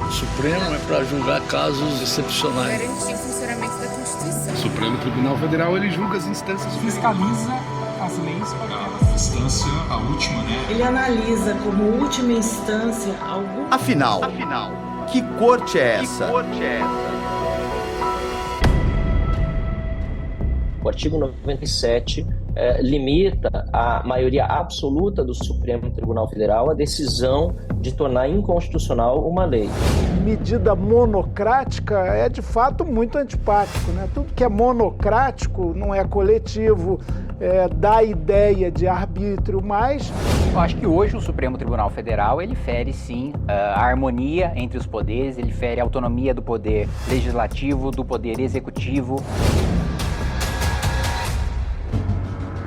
O Supremo é para julgar casos excepcionais. Garantir o funcionamento da Constituição. O Supremo Tribunal Federal, ele julga as instâncias, fiscaliza as leis. A instância, a última, né? Ele analisa como última instância algum... Afinal, que corte é essa? O artigo 97 limita a maioria absoluta do Supremo Tribunal Federal a decisão de tornar inconstitucional uma lei. Medida monocrática é de fato muito antipático, né? Tudo que é monocrático não é coletivo, dá ideia de arbítrio, mas... Eu acho que hoje o Supremo Tribunal Federal ele fere sim a harmonia entre os poderes, ele fere a autonomia do poder legislativo, do poder executivo.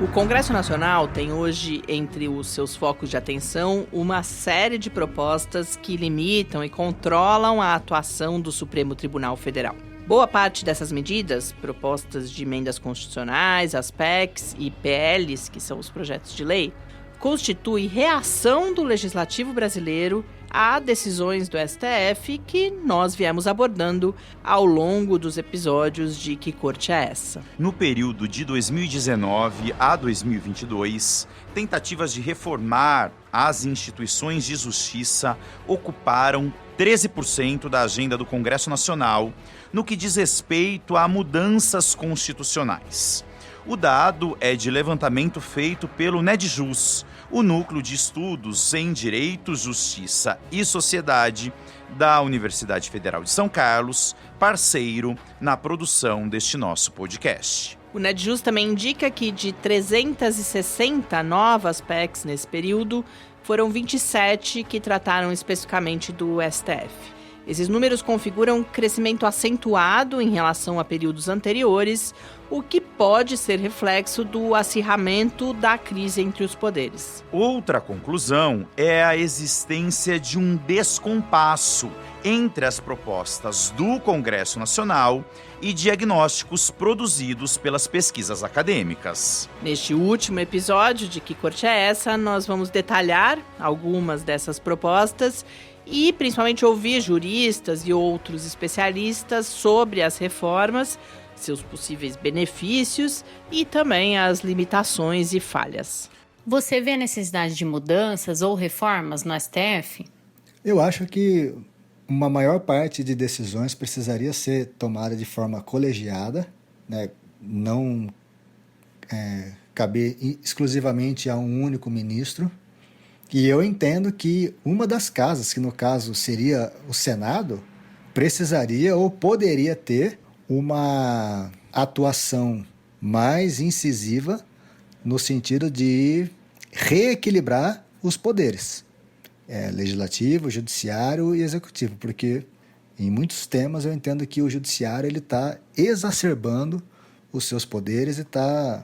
O Congresso Nacional tem hoje entre os seus focos de atenção uma série de propostas que limitam e controlam a atuação do Supremo Tribunal Federal. Boa parte dessas medidas, propostas de emendas constitucionais, as PECs e PLs, que são os projetos de lei, constitui reação do legislativo brasileiro a decisões do STF que nós viemos abordando ao longo dos episódios de Que Corte é Essa? No período de 2019 a 2022, tentativas de reformar as instituições de justiça ocuparam 13% da agenda do Congresso Nacional no que diz respeito a mudanças constitucionais. O dado é de levantamento feito pelo NEDJUS, o Núcleo de Estudos em Direito, Justiça e Sociedade da Universidade Federal de São Carlos, parceiro na produção deste nosso podcast. O NEDJUS também indica que de 360 novas PECs nesse período, foram 27 que trataram especificamente do STF. Esses números configuram um crescimento acentuado em relação a períodos anteriores, o que pode ser reflexo do acirramento da crise entre os poderes. Outra conclusão é a existência de um descompasso entre as propostas do Congresso Nacional e diagnósticos produzidos pelas pesquisas acadêmicas. Neste último episódio de Que Corte é Essa, nós vamos detalhar algumas dessas propostas e principalmente ouvir juristas e outros especialistas sobre as reformas, seus possíveis benefícios e também as limitações e falhas. Você vê a necessidade de mudanças ou reformas no STF? Eu acho que uma maior parte de decisões precisaria ser tomada de forma colegiada, né? Não caber exclusivamente a um único ministro. E eu entendo que uma das casas, que no caso seria o Senado, precisaria ou poderia ter uma atuação mais incisiva no sentido de reequilibrar os poderes, legislativo, judiciário e executivo, porque em muitos temas eu entendo que o judiciário está exacerbando os seus poderes e está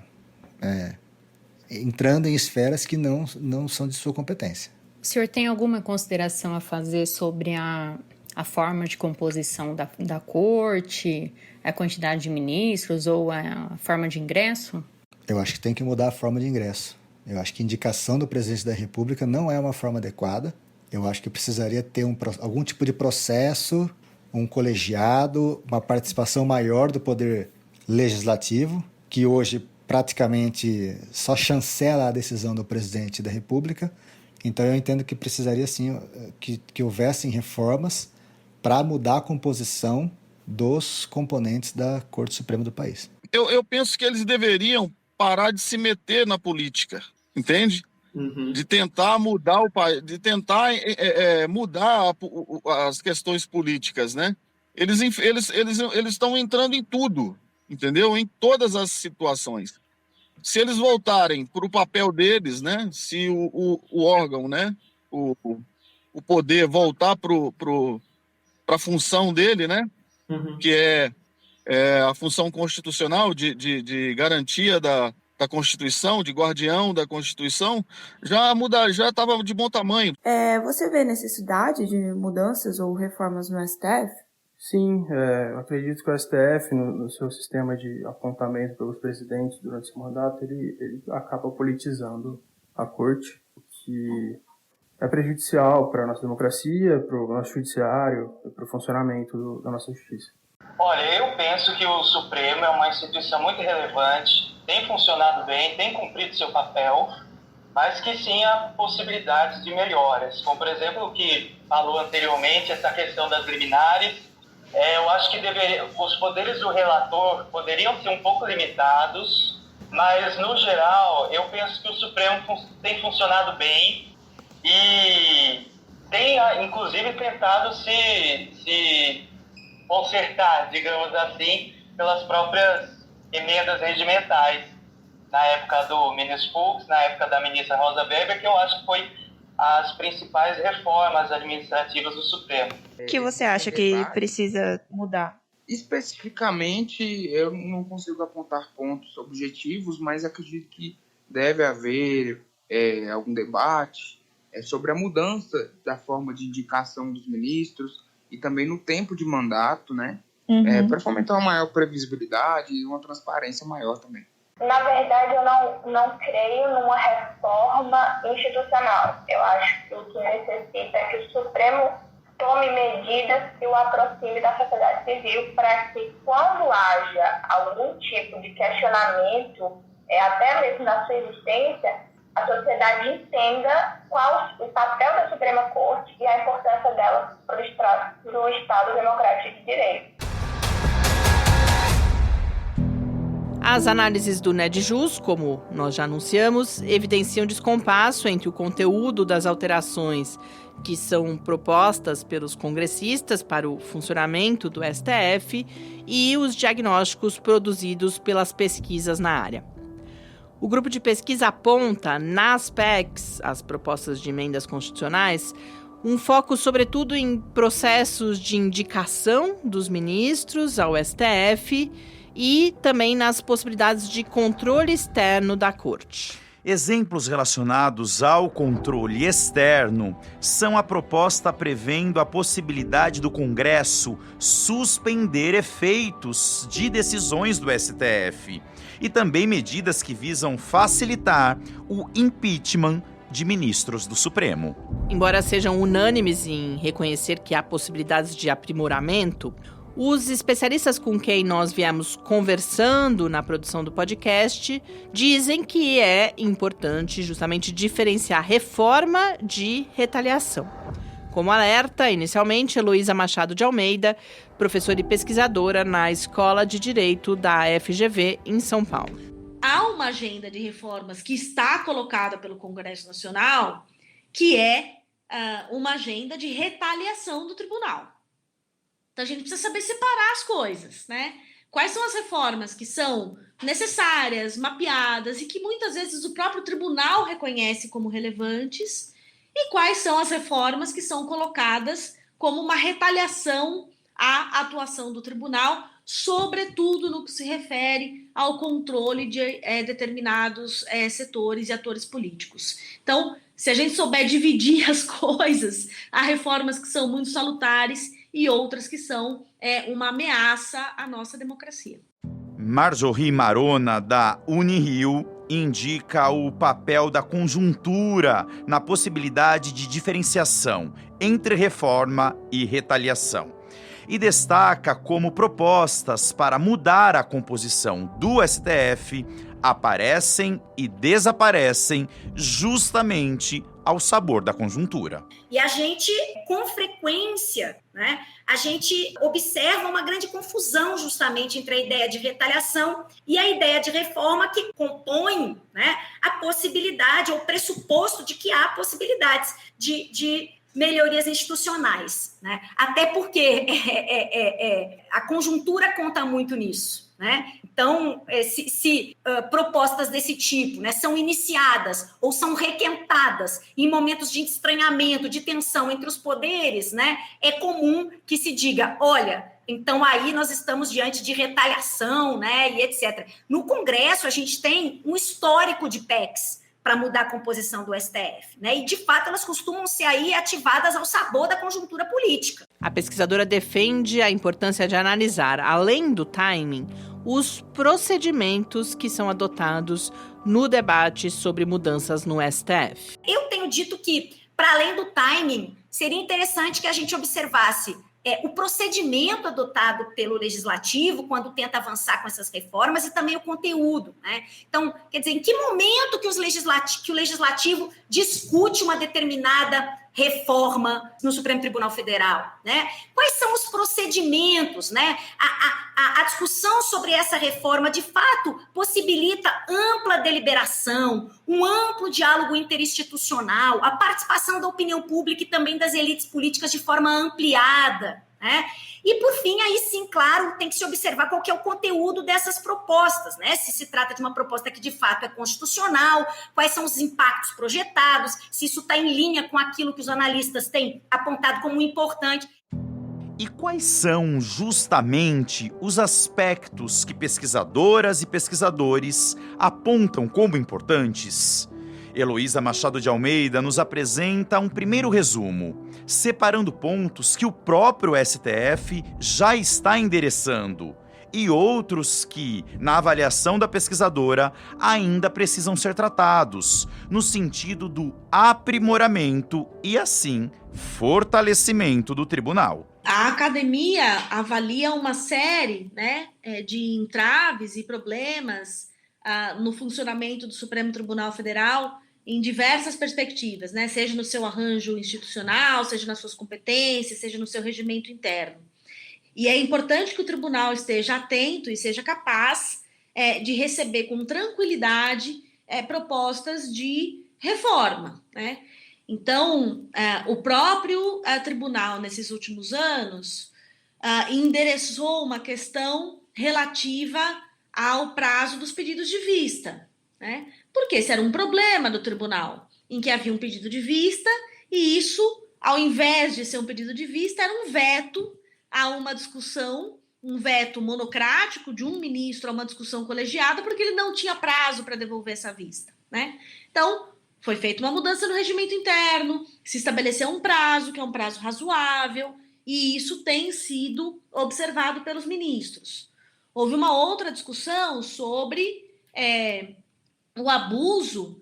entrando em esferas que não são de sua competência. O senhor tem alguma consideração a fazer sobre a forma de composição da corte, a quantidade de ministros ou a forma de ingresso? Eu acho que tem que mudar a forma de ingresso. Eu acho que a indicação do presidente da República não é uma forma adequada. Eu acho que precisaria ter algum tipo de processo, um colegiado, uma participação maior do poder legislativo, que hoje praticamente só chancela a decisão do presidente da República. Então eu entendo que precisaria sim que houvessem reformas para mudar a composição dos componentes da Corte Suprema do país. Eu penso que eles deveriam parar de se meter na política, entende? Uhum. De tentar mudar o país, de tentar mudar as questões políticas, né? Eles estão entrando em tudo, entendeu? Em todas as situações. Se eles voltarem para o papel deles, né? Se o órgão, né? O poder voltar para a função dele, né? Uhum. Que é a função constitucional de garantia da Constituição, de guardião da Constituição, já estava de bom tamanho. Você vê necessidade de mudanças ou reformas no STF? Sim, eu acredito que o STF, no seu sistema de apontamento pelos presidentes durante esse mandato, ele acaba politizando a corte, o que é prejudicial para a nossa democracia, para o nosso judiciário, para o funcionamento da nossa justiça. Olha, eu penso que o Supremo é uma instituição muito relevante, tem funcionado bem, tem cumprido seu papel, mas que sim há possibilidades de melhoras. Como, por exemplo, o que falou anteriormente, essa questão das liminares. Eu acho que os poderes do relator poderiam ser um pouco limitados, mas, no geral, eu penso que o Supremo tem funcionado bem e tem, inclusive, tentado se consertar, digamos assim, pelas próprias emendas regimentais, na época do ministro Fux, na época da ministra Rosa Weber, que eu acho que foi as principais reformas administrativas do Supremo. O que você acha que precisa mudar? Especificamente, eu não consigo apontar pontos objetivos, mas acredito que deve haver algum debate sobre a mudança da forma de indicação dos ministros e também no tempo de mandato, né? Para fomentar uma maior previsibilidade e uma transparência maior também. Na verdade, eu não creio numa reforma institucional. Eu acho que o que necessita é que o Supremo tome medidas que o aproxime da sociedade civil para que, quando haja algum tipo de questionamento, até mesmo na sua existência, a sociedade entenda qual o papel da Suprema Corte e a importância dela para o Estado democrático de direito. As análises do NEDJUS, como nós já anunciamos, evidenciam descompasso entre o conteúdo das alterações que são propostas pelos congressistas para o funcionamento do STF e os diagnósticos produzidos pelas pesquisas na área. O grupo de pesquisa aponta nas PECs, as propostas de emendas constitucionais, um foco sobretudo em processos de indicação dos ministros ao STF e também nas possibilidades de controle externo da Corte. Exemplos relacionados ao controle externo são a proposta prevendo a possibilidade do Congresso suspender efeitos de decisões do STF e também medidas que visam facilitar o impeachment de ministros do Supremo. Embora sejam unânimes em reconhecer que há possibilidades de aprimoramento, os especialistas com quem nós viemos conversando na produção do podcast dizem que é importante justamente diferenciar reforma de retaliação. Como alerta, inicialmente, Heloísa Machado de Almeida, professora e pesquisadora na Escola de Direito da FGV em São Paulo. Há uma agenda de reformas que está colocada pelo Congresso Nacional, que é uma agenda de retaliação do tribunal. Então, a gente precisa saber separar as coisas, né? Quais são as reformas que são necessárias, mapeadas e que muitas vezes o próprio tribunal reconhece como relevantes e quais são as reformas que são colocadas como uma retaliação à atuação do tribunal, sobretudo no que se refere ao controle de determinados setores e atores políticos. Então, se a gente souber dividir as coisas, há reformas que são muito salutares e outras que são uma ameaça à nossa democracia. Marjorie Marona, da Unirio, indica o papel da conjuntura na possibilidade de diferenciação entre reforma e retaliação. E destaca como propostas para mudar a composição do STF aparecem e desaparecem justamente ao sabor da conjuntura. E a gente, com frequência, né, a gente observa uma grande confusão justamente entre a ideia de retaliação e a ideia de reforma que compõe, né, a possibilidade ou pressuposto de que há possibilidades de melhorias institucionais, né? Até porque a conjuntura conta muito nisso, né? Então, se propostas desse tipo, né, são iniciadas ou são requentadas em momentos de estranhamento, de tensão entre os poderes, né, é comum que se diga, olha, então aí nós estamos diante de retaliação, né, e etc. No Congresso, a gente tem um histórico de PECs para mudar a composição do STF, né? E, de fato, elas costumam ser aí ativadas ao sabor da conjuntura política. A pesquisadora defende a importância de analisar, além do timing, os procedimentos que são adotados no debate sobre mudanças no STF. Eu tenho dito que para além do timing, seria interessante que a gente observasse o procedimento adotado pelo Legislativo quando tenta avançar com essas reformas e também o conteúdo, né? Então, quer dizer, em que momento que o Legislativo discute uma determinada reforma no Supremo Tribunal Federal, né? Quais são os procedimentos, né? A discussão sobre essa reforma, de fato, possibilita ampla deliberação, um amplo diálogo interinstitucional, a participação da opinião pública e também das elites políticas de forma ampliada, né? E, por fim, aí sim, claro, tem que se observar qual que é o conteúdo dessas propostas, né? Se se trata de uma proposta que, de fato, é constitucional, quais são os impactos projetados, se isso está em linha com aquilo que os analistas têm apontado como importante. E quais são, justamente, os aspectos que pesquisadoras e pesquisadores apontam como importantes? Heloísa Machado de Almeida nos apresenta um primeiro resumo, separando pontos que o próprio STF já está endereçando e outros que, na avaliação da pesquisadora, ainda precisam ser tratados, no sentido do aprimoramento e, assim, fortalecimento do tribunal. A academia avalia uma série, né, de entraves e problemas no funcionamento do Supremo Tribunal Federal em diversas perspectivas, né, seja no seu arranjo institucional, seja nas suas competências, seja no seu regimento interno. E é importante que o tribunal esteja atento e seja capaz de receber com tranquilidade propostas de reforma, né? Então, o próprio tribunal, nesses últimos anos, endereçou uma questão relativa ao prazo dos pedidos de vista, né? Porque esse era um problema do tribunal, em que havia um pedido de vista, e isso, ao invés de ser um pedido de vista, era um veto a uma discussão, um veto monocrático de um ministro a uma discussão colegiada, porque ele não tinha prazo para devolver essa vista, né? Então, foi feita uma mudança no regimento interno, se estabeleceu um prazo, que é um prazo razoável, e isso tem sido observado pelos ministros. Houve uma outra discussão sobre o abuso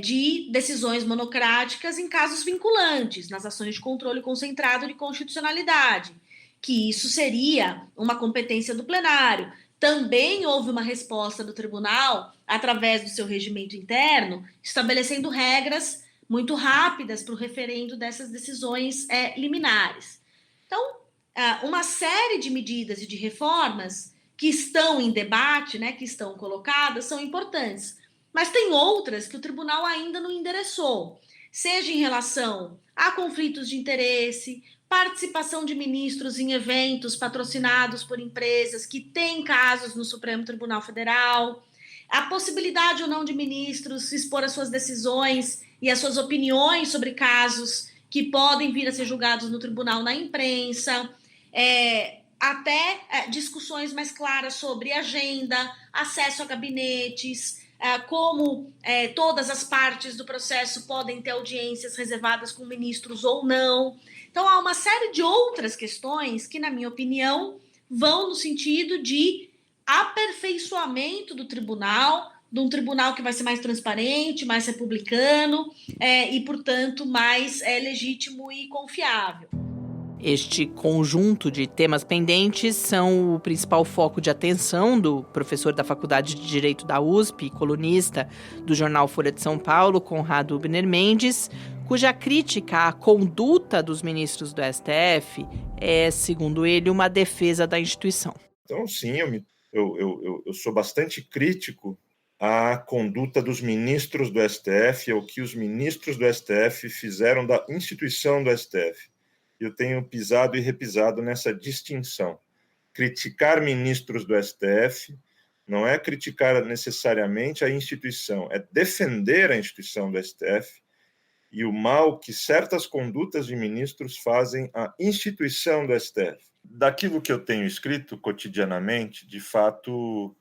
de decisões monocráticas em casos vinculantes, nas ações de controle concentrado de constitucionalidade, que isso seria uma competência do plenário. Também houve uma resposta do tribunal, através do seu regimento interno, estabelecendo regras muito rápidas para o referendo dessas decisões liminares. Então, uma série de medidas e de reformas que estão em debate, né, que estão colocadas, são importantes. Mas tem outras que o tribunal ainda não endereçou, seja em relação a conflitos de interesse, participação de ministros em eventos patrocinados por empresas que têm casos no Supremo Tribunal Federal, a possibilidade ou não de ministros expor as suas decisões e as suas opiniões sobre casos que podem vir a ser julgados no tribunal na imprensa, até discussões mais claras sobre agenda, acesso a gabinetes, como todas as partes do processo podem ter audiências reservadas com ministros ou não. Então, há uma série de outras questões que, na minha opinião, vão no sentido de aperfeiçoamento do tribunal, de um tribunal que vai ser mais transparente, mais republicano e, portanto, mais legítimo e confiável. Este conjunto de temas pendentes são o principal foco de atenção do professor da Faculdade de Direito da USP e colunista do jornal Folha de São Paulo, Conrado Hübner Mendes, cuja crítica à conduta dos ministros do STF é, segundo ele, uma defesa da instituição. Então, sim, eu sou bastante crítico à conduta dos ministros do STF, ao que os ministros do STF fizeram da instituição do STF. Eu tenho pisado e repisado nessa distinção. Criticar ministros do STF não é criticar necessariamente a instituição, é defender a instituição do STF e o mal que certas condutas de ministros fazem à instituição do STF. Daquilo que eu tenho escrito cotidianamente, de fato,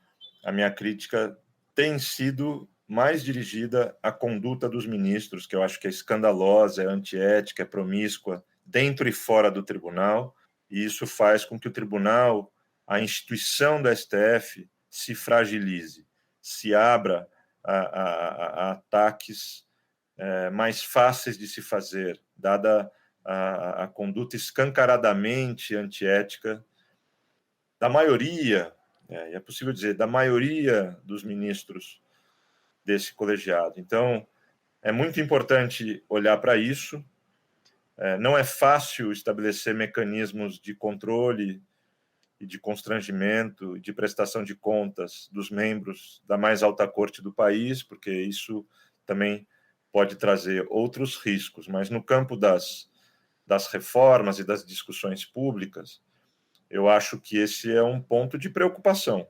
a minha crítica tem sido mais dirigida à conduta dos ministros, que eu acho que é escandalosa, é antiética, é promíscua, dentro e fora do tribunal, e isso faz com que o tribunal, a instituição da STF, se fragilize, se abra a ataques mais fáceis de se fazer, dada a conduta escancaradamente antiética da maioria, é possível dizer, da maioria dos ministros desse colegiado. Então, é muito importante olhar para isso. Não é fácil estabelecer mecanismos de controle e de constrangimento e de prestação de contas dos membros da mais alta corte do país, porque isso também pode trazer outros riscos. Mas no campo das reformas e das discussões públicas, eu acho que esse é um ponto de preocupação.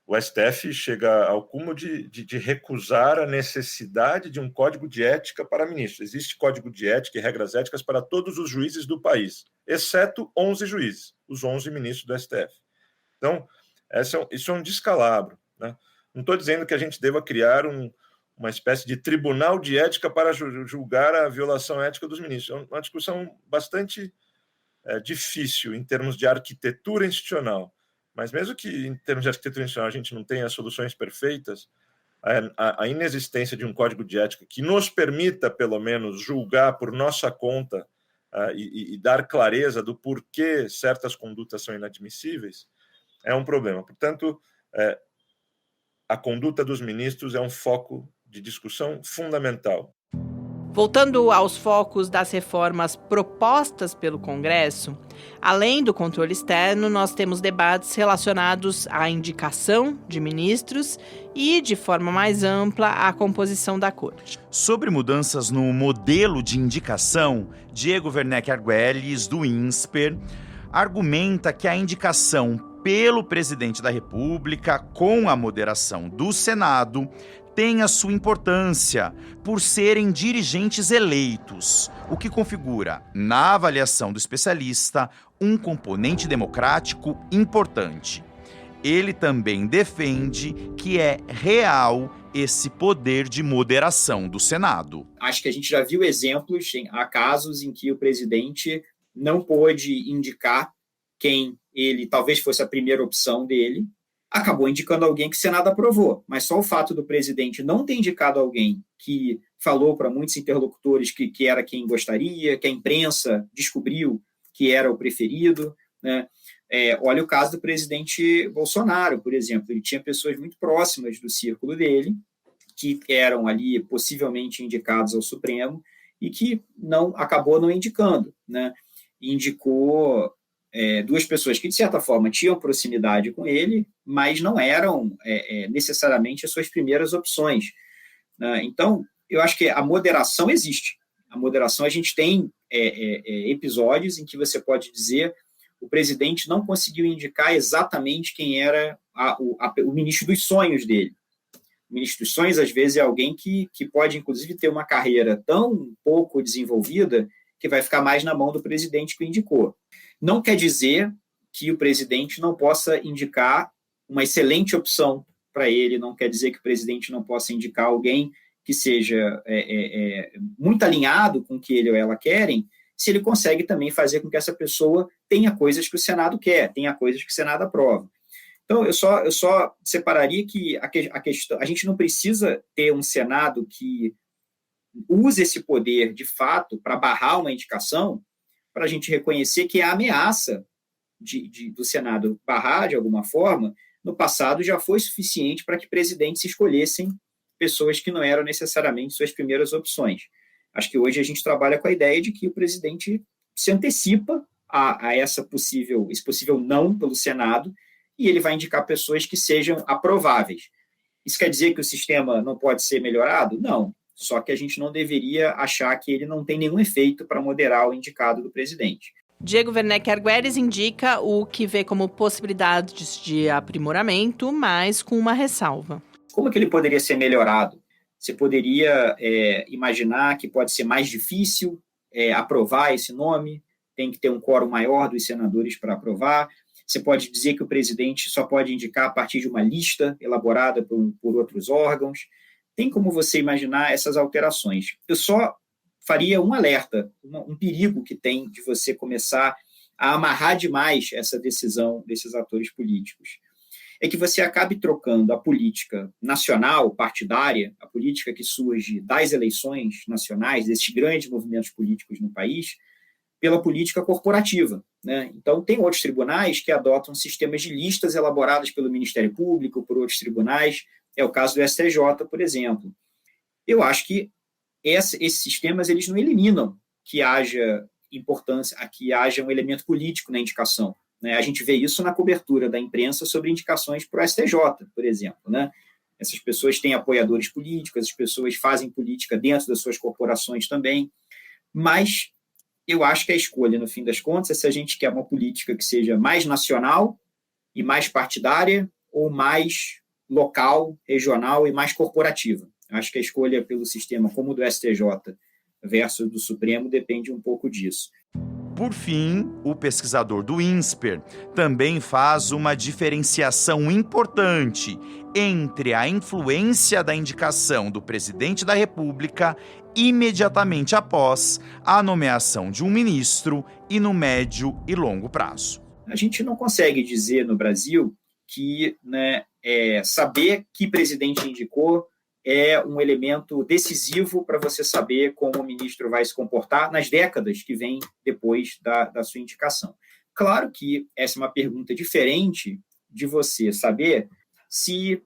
O STF chega ao cúmulo de recusar a necessidade de um código de ética para ministros. Existe código de ética e regras éticas para todos os juízes do país, exceto 11 juízes, os 11 ministros do STF. Então, isso é um descalabro, né? Não estou dizendo que a gente deva criar uma espécie de tribunal de ética para julgar a violação ética dos ministros. É uma discussão bastante difícil em termos de arquitetura institucional. Mas mesmo que em termos de arquitetura institucional a gente não tenha soluções perfeitas, a inexistência de um código de ética que nos permita, pelo menos, julgar por nossa conta e dar clareza do porquê certas condutas são inadmissíveis, é um problema. Portanto, a conduta dos ministros é um foco de discussão fundamental. Voltando aos focos das reformas propostas pelo Congresso, além do controle externo, nós temos debates relacionados à indicação de ministros e, de forma mais ampla, à composição da corte. Sobre mudanças no modelo de indicação, Diego Werneck Arguelles, do INSPER, argumenta que a indicação pelo presidente da República, com a moderação do Senado, tem a sua importância por serem dirigentes eleitos, o que configura, na avaliação do especialista, um componente democrático importante. Ele também defende que é real esse poder de moderação do Senado. Acho que a gente já viu exemplos, há casos em que o presidente não pôde indicar quem ele talvez fosse a primeira opção dele, acabou indicando alguém que o Senado aprovou, mas só o fato do presidente não ter indicado alguém que falou para muitos interlocutores que era quem gostaria, que a imprensa descobriu que era o preferido, né? Olha o caso do presidente Bolsonaro, por exemplo. Ele tinha pessoas muito próximas do círculo dele, que eram ali possivelmente indicados ao Supremo, e que acabou não indicando, né? Indicou duas pessoas que, de certa forma, tinham proximidade com ele, mas não eram necessariamente as suas primeiras opções, né? Então, eu acho que a moderação existe. A moderação, a gente tem episódios em que você pode dizer o presidente não conseguiu indicar exatamente quem era o ministro dos sonhos dele. O ministro dos sonhos, às vezes, é alguém que pode, inclusive, ter uma carreira tão pouco desenvolvida que vai ficar mais na mão do presidente que o indicou. Não quer dizer que o presidente não possa indicar uma excelente opção para ele, não quer dizer que o presidente não possa indicar alguém que seja muito alinhado com o que ele ou ela querem, se ele consegue também fazer com que essa pessoa tenha coisas que o Senado quer, tenha coisas que o Senado aprova. Então, eu só separaria que a questão, a gente não precisa ter um Senado que use esse poder, de fato, para barrar uma indicação, para a gente reconhecer que a ameaça do Senado barrar, de alguma forma, no passado já foi suficiente para que presidentes escolhessem pessoas que não eram necessariamente suas primeiras opções. Acho que hoje a gente trabalha com a ideia de que o presidente se antecipa a esse possível não pelo Senado, e ele vai indicar pessoas que sejam aprováveis. Isso quer dizer que o sistema não pode ser melhorado? Não. Só que a gente não deveria achar que ele não tem nenhum efeito para moderar o indicado do presidente. Diego Werneck Arguelles indica o que vê como possibilidades de aprimoramento, mas com uma ressalva. Como que ele poderia ser melhorado? Você poderia imaginar que pode ser mais difícil aprovar esse nome, tem que ter um quórum maior dos senadores para aprovar. Você pode dizer que o presidente só pode indicar a partir de uma lista elaborada por outros órgãos. Tem como você imaginar essas alterações. Eu só faria um alerta, um perigo que tem de você começar a amarrar demais essa decisão desses atores políticos. é que você acabe trocando a política nacional, partidária, a política que surge das eleições nacionais, desses grandes movimentos políticos no país, pela política corporativa, né? Então, tem outros tribunais que adotam sistemas de listas elaboradas pelo Ministério Público, por outros tribunais, é o caso do STJ, por exemplo. Eu acho que esses sistemas eles não eliminam que haja importância, que haja um elemento político na indicação, né? A gente vê isso na cobertura da imprensa sobre indicações para o STJ, por exemplo, né? Essas pessoas têm apoiadores políticos, as pessoas fazem política dentro das suas corporações também, mas eu acho que a escolha, no fim das contas, é se a gente quer uma política que seja mais nacional e mais partidária ou mais local, regional e mais corporativa. Acho que a escolha pelo sistema como o do STJ versus do Supremo depende um pouco disso. Por fim, o pesquisador do INSPER também faz uma diferenciação importante entre a influência da indicação do presidente da República imediatamente após a nomeação de um ministro e no médio e longo prazo. A gente não consegue dizer no Brasil que, né, saber que presidente indicou é um elemento decisivo para você saber como o ministro vai se comportar nas décadas que vêm depois da sua indicação. Claro que essa é uma pergunta diferente de você saber se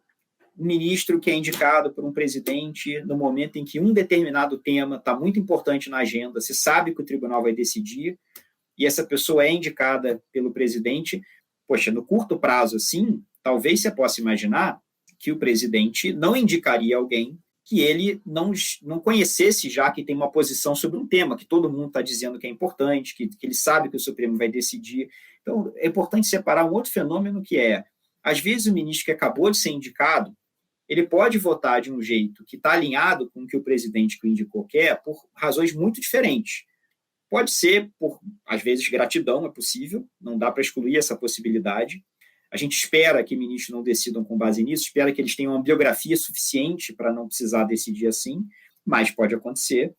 o ministro que é indicado por um presidente no momento em que um determinado tema está muito importante na agenda, se sabe que o tribunal vai decidir, e essa pessoa é indicada pelo presidente, poxa, no curto prazo, assim, talvez você possa imaginar que o presidente não indicaria alguém que ele não conhecesse, já que tem uma posição sobre um tema, que todo mundo está dizendo que é importante, que ele sabe que o Supremo vai decidir. Então, é importante separar um outro fenômeno que é, às vezes o ministro que acabou de ser indicado, ele pode votar de um jeito que está alinhado com o que o presidente que o indicou quer, por razões muito diferentes. Pode ser por, às vezes, gratidão, é possível, não dá para excluir essa possibilidade. A gente espera que ministros não decidam com base nisso, espera que eles tenham uma biografia suficiente para não precisar decidir assim, mas pode acontecer.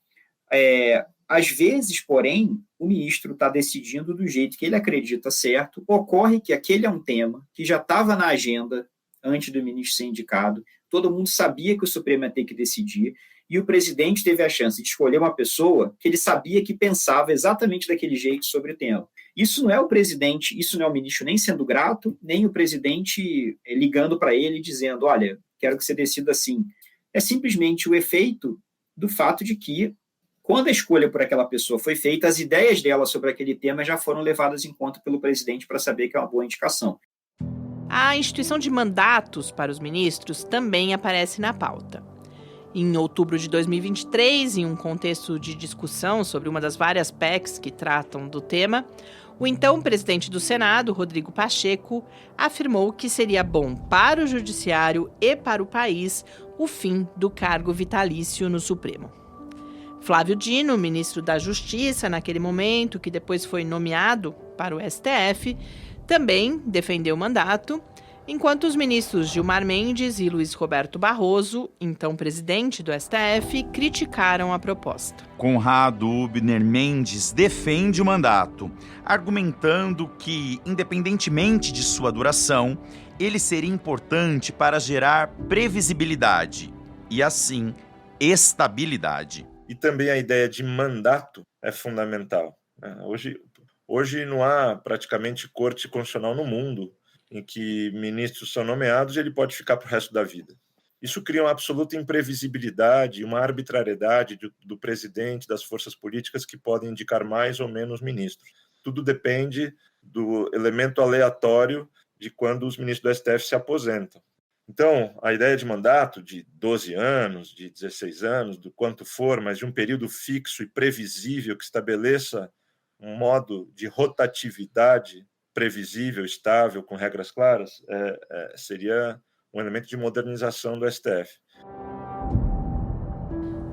Às vezes, porém, o ministro está decidindo do jeito que ele acredita certo, ocorre que aquele é um tema que já estava na agenda antes do ministro ser indicado, todo mundo sabia que o Supremo ia ter que decidir, e o presidente teve a chance de escolher uma pessoa que ele sabia que pensava exatamente daquele jeito sobre o tema. Isso não é o presidente, isso não é o ministro nem sendo grato, nem o presidente ligando para ele dizendo, olha, quero que você decida assim. É simplesmente o efeito do fato de que, quando a escolha por aquela pessoa foi feita, as ideias dela sobre aquele tema já foram levadas em conta pelo presidente para saber que é uma boa indicação. A instituição de mandatos para os ministros também aparece na pauta. Em outubro de 2023, em um contexto de discussão sobre uma das várias PECs que tratam do tema, o então presidente do Senado, Rodrigo Pacheco, afirmou que seria bom para o judiciário e para o país o fim do cargo vitalício no Supremo. Flávio Dino, ministro da Justiça naquele momento, que depois foi nomeado para o STF, também defendeu o mandato, enquanto os ministros Gilmar Mendes e Luiz Roberto Barroso, então presidente do STF, criticaram a proposta. Conrado Ubner Mendes defende o mandato, argumentando que, independentemente de sua duração, ele seria importante para gerar previsibilidade e, assim, estabilidade. E também a ideia de mandato é fundamental. Hoje não há praticamente corte constitucional no mundo em que ministros são nomeados e ele pode ficar para o resto da vida. Isso cria uma absoluta imprevisibilidade, uma arbitrariedade do presidente, das forças políticas que podem indicar mais ou menos ministros. Tudo depende do elemento aleatório de quando os ministros do STF se aposentam. Então, a ideia de mandato de 12 anos, de 16 anos, do quanto for, mas de um período fixo e previsível que estabeleça um modo de rotatividade previsível, estável, com regras claras, seria um elemento de modernização do STF.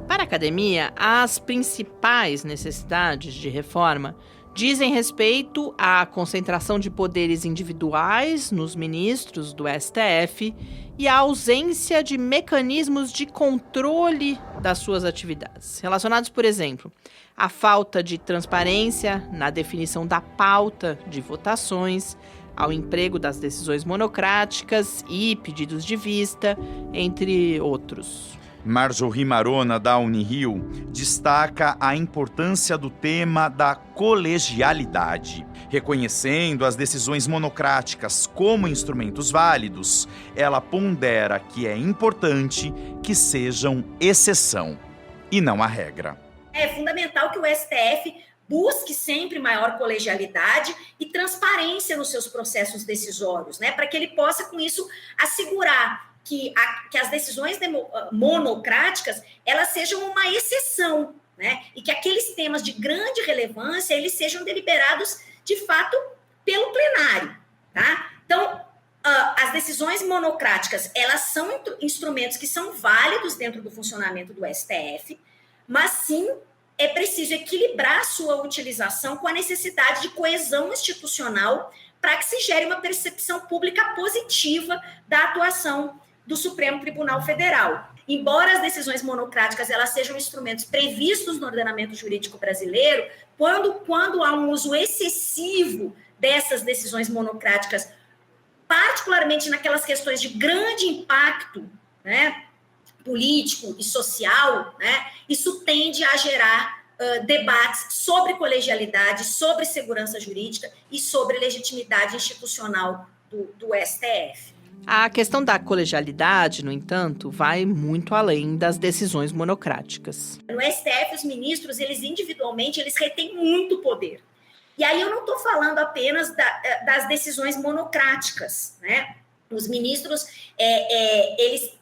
Para a academia, as principais necessidades de reforma dizem respeito à concentração de poderes individuais nos ministros do STF e à ausência de mecanismos de controle das suas atividades, relacionados, por exemplo, a falta de transparência na definição da pauta de votações, ao emprego das decisões monocráticas e pedidos de vista, entre outros. Marjorie Marona, da Unirio, destaca a importância do tema da colegialidade. Reconhecendo as decisões monocráticas como instrumentos válidos, ela pondera que é importante que sejam exceção e não a regra. É fundamental que o STF busque sempre maior colegialidade e transparência nos seus processos decisórios, né? Para que ele possa, com isso, assegurar que as decisões monocráticas elas sejam uma exceção, né? E que aqueles temas de grande relevância eles sejam deliberados, de fato, pelo plenário, tá? Então, as decisões monocráticas, elas são instrumentos que são válidos dentro do funcionamento do STF, mas sim é preciso equilibrar a sua utilização com a necessidade de coesão institucional para que se gere uma percepção pública positiva da atuação do Supremo Tribunal Federal. Embora as decisões monocráticas elas sejam instrumentos previstos no ordenamento jurídico brasileiro, quando há um uso excessivo dessas decisões monocráticas, particularmente naquelas questões de grande impacto, né, político e social, né, isso tende a gerar debates sobre colegialidade, sobre segurança jurídica e sobre legitimidade institucional do STF. A questão da colegialidade, no entanto, vai muito além das decisões monocráticas. No STF, os ministros, eles individualmente, eles retêm muito poder. E aí eu não estou falando apenas das decisões monocráticas, né? Os ministros,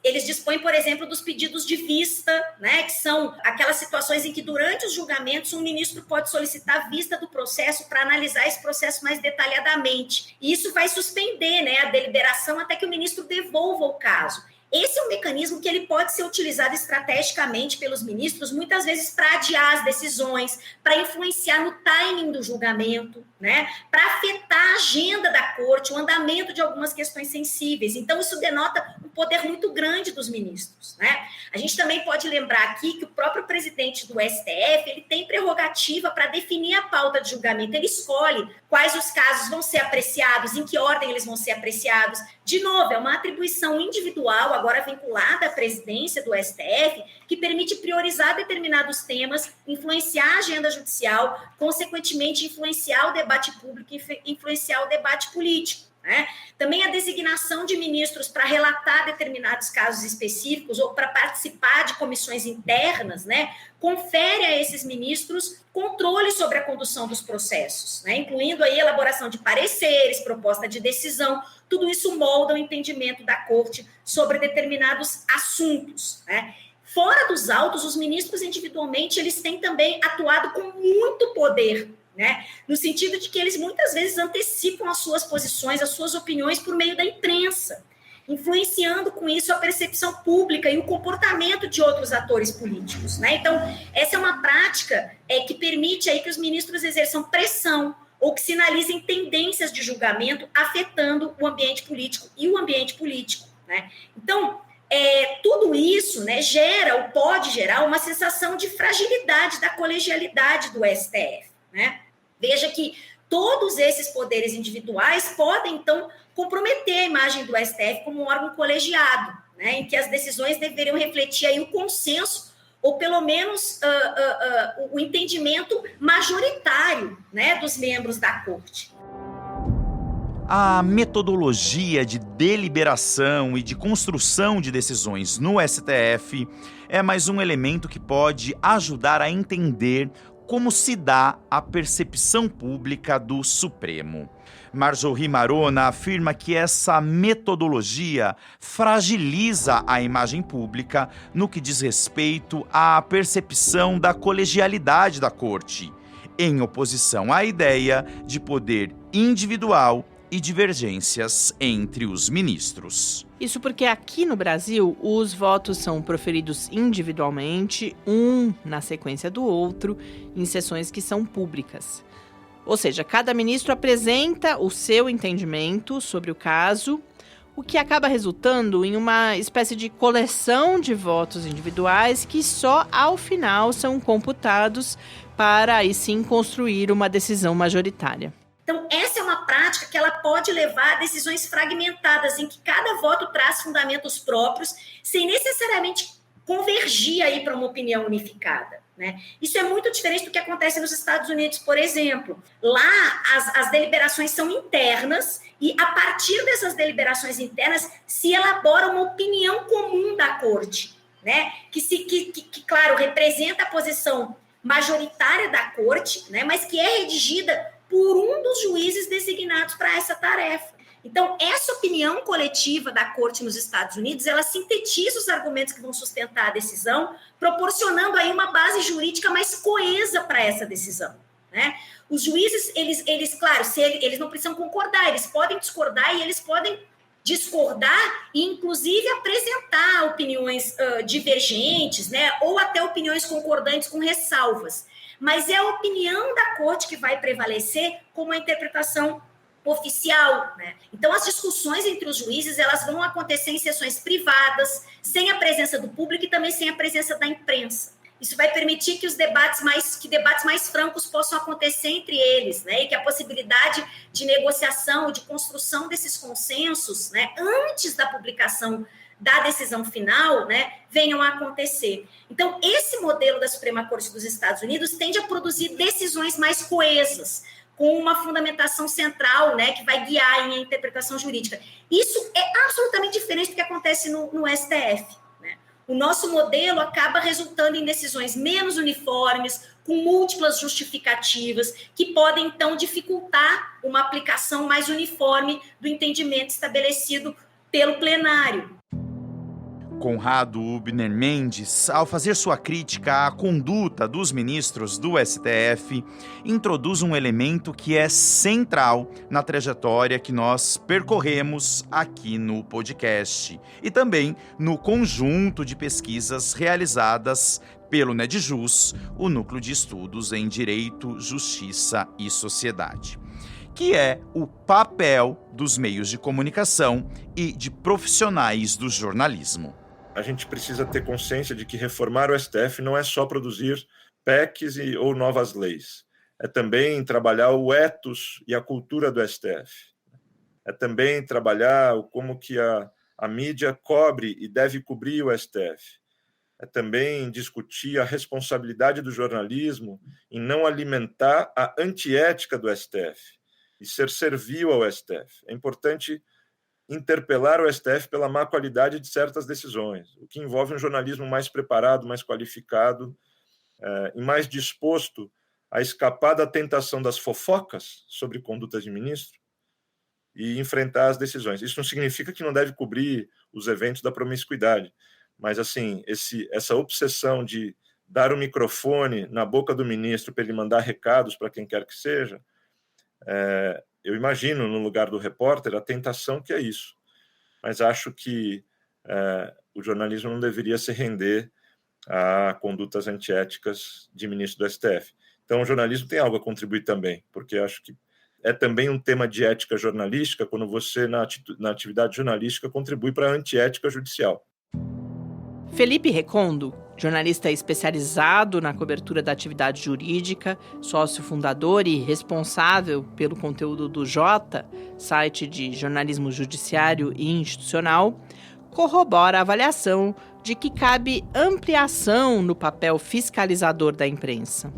eles dispõem, por exemplo, dos pedidos de vista, né, que são aquelas situações em que, durante os julgamentos, um ministro pode solicitar vista do processo para analisar esse processo mais detalhadamente. E isso vai suspender, né, a deliberação até que o ministro devolva o caso. Esse é um mecanismo que ele pode ser utilizado estrategicamente pelos ministros, muitas vezes para adiar as decisões, para influenciar no timing do julgamento, né? Para afetar a agenda da corte, o andamento de algumas questões sensíveis. Então, isso denota um poder muito grande dos ministros, né? A gente também pode lembrar aqui que o próprio presidente do STF, ele tem prerrogativa para definir a pauta de julgamento. Ele escolhe quais os casos vão ser apreciados, em que ordem eles vão ser apreciados. De novo, é uma atribuição individual, agora vinculada à presidência do STF, que permite priorizar determinados temas, influenciar a agenda judicial, consequentemente influenciar o debate público e influenciar o debate político, né? Também a designação de ministros para relatar determinados casos específicos ou para participar de comissões internas, né, confere a esses ministros controle sobre a condução dos processos, né, incluindo aí a elaboração de pareceres, proposta de decisão. Tudo isso molda o entendimento da corte sobre determinados assuntos, né? Fora dos autos, os ministros individualmente, eles têm também atuado com muito poder, né? No sentido de que eles muitas vezes antecipam as suas posições, as suas opiniões por meio da imprensa, influenciando com isso a percepção pública e o comportamento de outros atores políticos, né? Então, essa é uma prática que permite aí que os ministros exerçam pressão ou que sinalizem tendências de julgamento afetando o ambiente político e o ambiente político, né? Então, tudo isso, né, gera ou pode gerar uma sensação de fragilidade da colegialidade do STF, né? Veja que todos esses poderes individuais podem, então, comprometer a imagem do STF como um órgão colegiado, né, em que as decisões deveriam refletir aí o consenso ou, pelo menos, o entendimento majoritário, né, dos membros da corte. A metodologia de deliberação e de construção de decisões no STF é mais um elemento que pode ajudar a entender como se dá a percepção pública do Supremo. Marjorie Marona afirma que essa metodologia fragiliza a imagem pública no que diz respeito à percepção da colegialidade da Corte, em oposição à ideia de poder individual e divergências entre os ministros. Isso porque aqui no Brasil, os votos são proferidos individualmente, um na sequência do outro, em sessões que são públicas. Ou seja, cada ministro apresenta o seu entendimento sobre o caso, o que acaba resultando em uma espécie de coleção de votos individuais que só ao final são computados para aí sim construir uma decisão majoritária. Então, essa é uma prática que ela pode levar a decisões fragmentadas, em que cada voto traz fundamentos próprios, sem necessariamente convergir aí para uma opinião unificada, né? Isso é muito diferente do que acontece nos Estados Unidos, por exemplo. Lá, as deliberações são internas e, a partir dessas deliberações internas, se elabora uma opinião comum da corte, né? Que, claro, representa a posição majoritária da corte, né? Mas que é redigida por um dos juízes designados para essa tarefa. Então, essa opinião coletiva da corte nos Estados Unidos, ela sintetiza os argumentos que vão sustentar a decisão, proporcionando aí uma base jurídica mais coesa para essa decisão, né? Os juízes, eles claro, eles não precisam concordar, eles podem discordar e eles podem discordar e, inclusive, apresentar opiniões divergentes, né? Ou até opiniões concordantes com ressalvas. Mas é a opinião da corte que vai prevalecer como a interpretação oficial, né? Então, as discussões entre os juízes, elas vão acontecer em sessões privadas, sem a presença do público e também sem a presença da imprensa. Isso vai permitir que debates mais francos possam acontecer entre eles, né? E que a possibilidade de negociação, de construção desses consensos, né, antes da publicação da decisão final, né, venham a acontecer. Então, esse modelo da Suprema Corte dos Estados Unidos tende a produzir decisões mais coesas, com uma fundamentação central, né, que vai guiar a interpretação jurídica. Isso é absolutamente diferente do que acontece no STF. Né? O nosso modelo acaba resultando em decisões menos uniformes, com múltiplas justificativas, que podem, então, dificultar uma aplicação mais uniforme do entendimento estabelecido pelo plenário. Conrado Ubner Mendes, ao fazer sua crítica à conduta dos ministros do STF, introduz um elemento que é central na trajetória que nós percorremos aqui no podcast e também no conjunto de pesquisas realizadas pelo NEDJUS, o Núcleo de Estudos em Direito, Justiça e Sociedade, que é o papel dos meios de comunicação e de profissionais do jornalismo. A gente precisa ter consciência de que reformar o STF não é só produzir PECs ou novas leis. É também trabalhar o ethos e a cultura do STF. É também trabalhar como que a mídia cobre e deve cobrir o STF. É também discutir a responsabilidade do jornalismo em não alimentar a antiética do STF e ser servil ao STF. É importante interpelar o STF pela má qualidade de certas decisões, o que envolve um jornalismo mais preparado, mais qualificado e mais disposto a escapar da tentação das fofocas sobre condutas de ministro e enfrentar as decisões. Isso não significa que não deve cobrir os eventos da promiscuidade, mas assim, essa obsessão de dar o microfone na boca do ministro para ele mandar recados para quem quer que seja, eu imagino, no lugar do repórter, a tentação que é isso. Mas acho que o jornalismo não deveria se render a condutas antiéticas de ministro do STF. Então, o jornalismo tem algo a contribuir também, porque acho que é também um tema de ética jornalística, quando você, na atividade jornalística, contribui para a antiética judicial. Felipe Recondo, jornalista especializado na cobertura da atividade jurídica, sócio fundador e responsável pelo conteúdo do Jota, site de jornalismo judiciário e institucional, corrobora a avaliação de que cabe ampliação no papel fiscalizador da imprensa.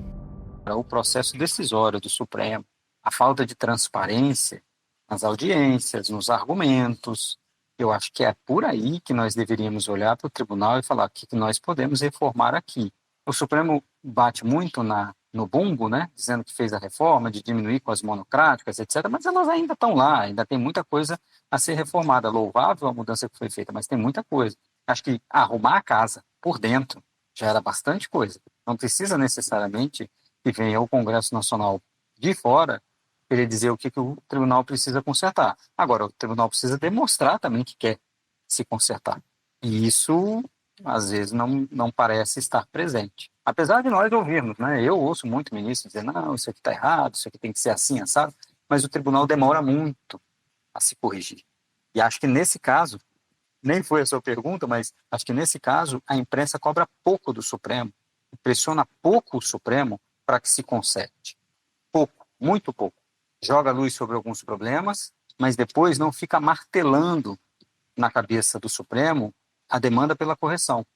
O processo decisório do Supremo, a falta de transparência nas audiências, nos argumentos, eu acho que é por aí que nós deveríamos olhar para o tribunal e falar o que nós podemos reformar aqui. O Supremo bate muito no bumbo, né, dizendo que fez a reforma, de diminuir com as monocráticas, etc., mas elas ainda estão lá, ainda tem muita coisa a ser reformada. Louvável a mudança que foi feita, mas tem muita coisa. Acho que arrumar a casa por dentro já era bastante coisa. Não precisa necessariamente que venha o Congresso Nacional de fora querer dizer o que o tribunal precisa consertar. Agora, o tribunal precisa demonstrar também que quer se consertar. E isso, às vezes, não parece estar presente. Apesar de nós ouvirmos, né? Eu ouço muito ministro dizer, não, isso aqui está errado, isso aqui tem que ser assim, assado, mas o tribunal demora muito a se corrigir. E acho que nesse caso, nem foi a sua pergunta, mas acho que nesse caso a imprensa cobra pouco do Supremo, pressiona pouco o Supremo para que se conserte? Pouco, muito pouco. Joga luz sobre alguns problemas, mas depois não fica martelando na cabeça do Supremo a demanda pela correção.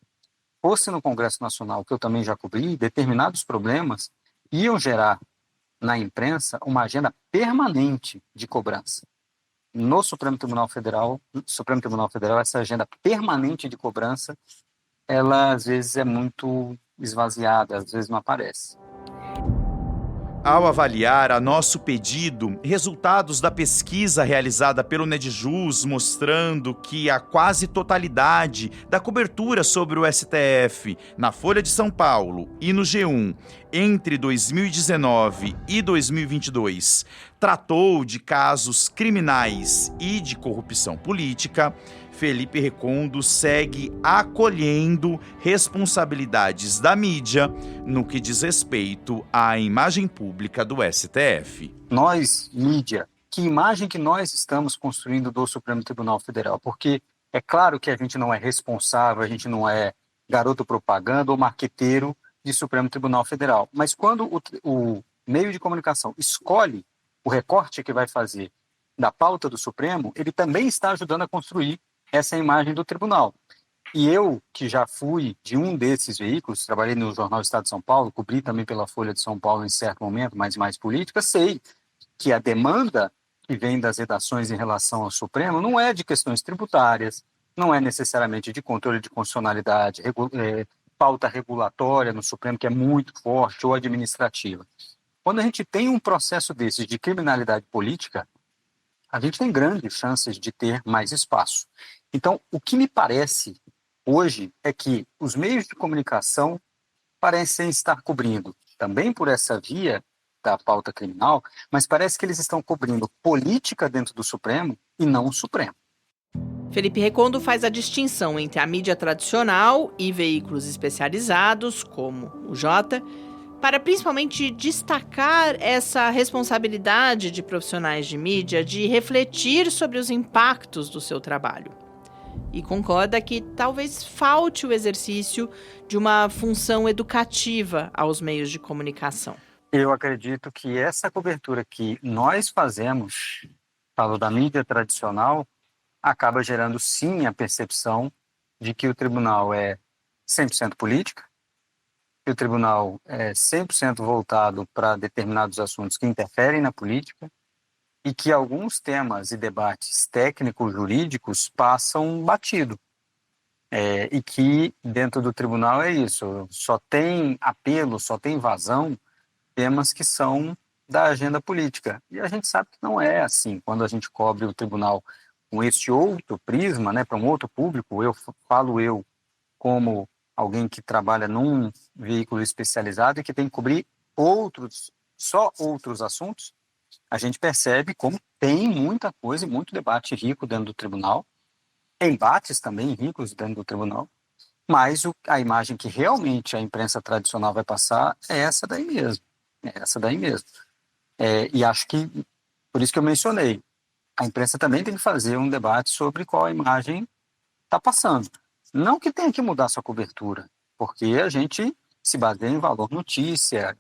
Fosse no Congresso Nacional, que eu também já cobri, determinados problemas iam gerar na imprensa uma agenda permanente de cobrança. No Supremo Tribunal Federal, essa agenda permanente de cobrança, ela às vezes é muito esvaziada, às vezes não aparece. Ao avaliar a nosso pedido, resultados da pesquisa realizada pelo Nedjus mostrando que a quase totalidade da cobertura sobre o STF na Folha de São Paulo e no G1 entre 2019 e 2022 tratou de casos criminais e de corrupção política, Felipe Recondo segue acolhendo responsabilidades da mídia no que diz respeito à imagem pública do STF. Nós, mídia, que imagem que nós estamos construindo do Supremo Tribunal Federal? Porque é claro que a gente não é responsável, a gente não é garoto propaganda ou marqueteiro de Supremo Tribunal Federal. Mas quando o meio de comunicação escolhe o recorte que vai fazer da pauta do Supremo, ele também está ajudando a construir essa imagem do tribunal. E eu, que já fui de um desses veículos, trabalhei no Jornal Estado de São Paulo, cobri também pela Folha de São Paulo em certo momento, mas mais política, sei que a demanda que vem das redações em relação ao Supremo não é de questões tributárias, não é necessariamente de controle de constitucionalidade, pauta regulatória no Supremo, que é muito forte, ou administrativa. Quando a gente tem um processo desse de criminalidade política, a gente tem grandes chances de ter mais espaço. Então, o que me parece hoje é que os meios de comunicação parecem estar cobrindo, também por essa via da pauta criminal, mas parece que eles estão cobrindo política dentro do Supremo e não o Supremo. Felipe Recondo faz a distinção entre a mídia tradicional e veículos especializados, como o Jota, para principalmente destacar essa responsabilidade de profissionais de mídia de refletir sobre os impactos do seu trabalho. E concorda que talvez falte o exercício de uma função educativa aos meios de comunicação. Eu acredito que essa cobertura que nós fazemos, falo da mídia tradicional, acaba gerando sim a percepção de que o tribunal é 100% política, que o tribunal é 100% voltado para determinados assuntos que interferem na política e que alguns temas e debates técnico-jurídicos passam batido. E que dentro do tribunal é isso, só tem apelo, só tem vazão temas que são da agenda política. E a gente sabe que não é assim. Quando a gente cobre o tribunal com esse outro prisma, né, para um outro público, eu como alguém que trabalha num veículo especializado e que tem que cobrir só outros assuntos, a gente percebe como tem muita coisa e muito debate rico dentro do tribunal, embates também ricos dentro do tribunal, mas a imagem que realmente a imprensa tradicional vai passar é essa daí mesmo. E acho que, por isso que eu mencionei, a imprensa também tem que fazer um debate sobre qual a imagem está passando. Não que tenha que mudar sua cobertura, porque a gente se baseia em valor notícia,